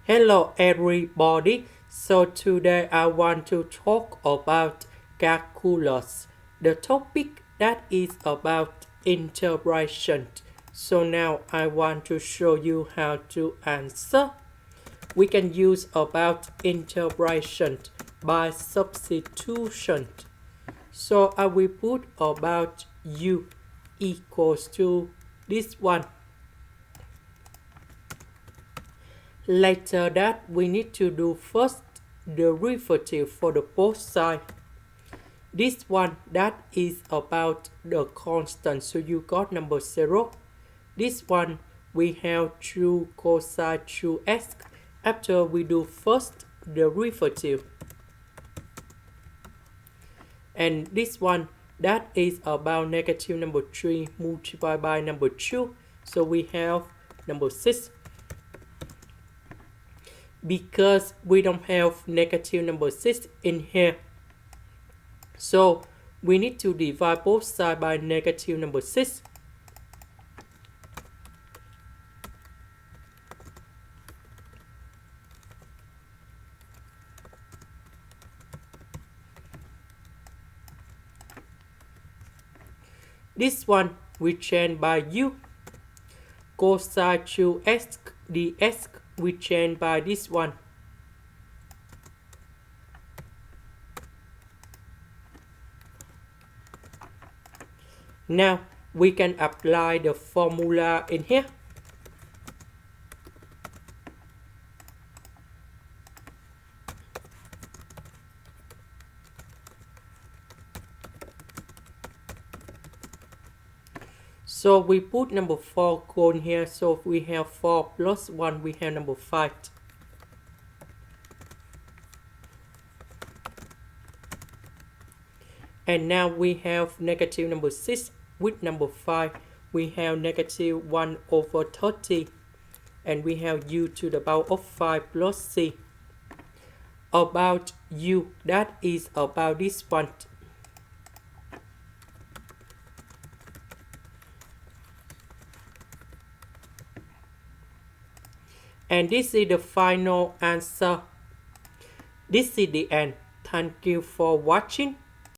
Hello everybody. So today I want to talk about calculus, the topic that is about integration. So now I want to show you how to answer. We can use about integration by substitution. So I will put about u equals to this one. Later that we need to do first derivative for the both sides. This one that is about the constant, so you got number 0. This one we have 2 cos2x after we do first derivative. And this one that is about negative number 3 multiplied by number 2, so we have number 6. Because we don't have negative number 6 in here, so we need to divide both sides by negative number 6. This one we change by u. Cos2x dx we change by this one. Now we can apply the formula in here. So we put number 4 going here, so we have 4 plus 1, we have number 5. And now we have negative number 6 with number 5. We have negative 1 over 30. And we have u to the power of 5 plus c. About u, that is about this one. And this is the final answer. This is the end. Thank you for watching.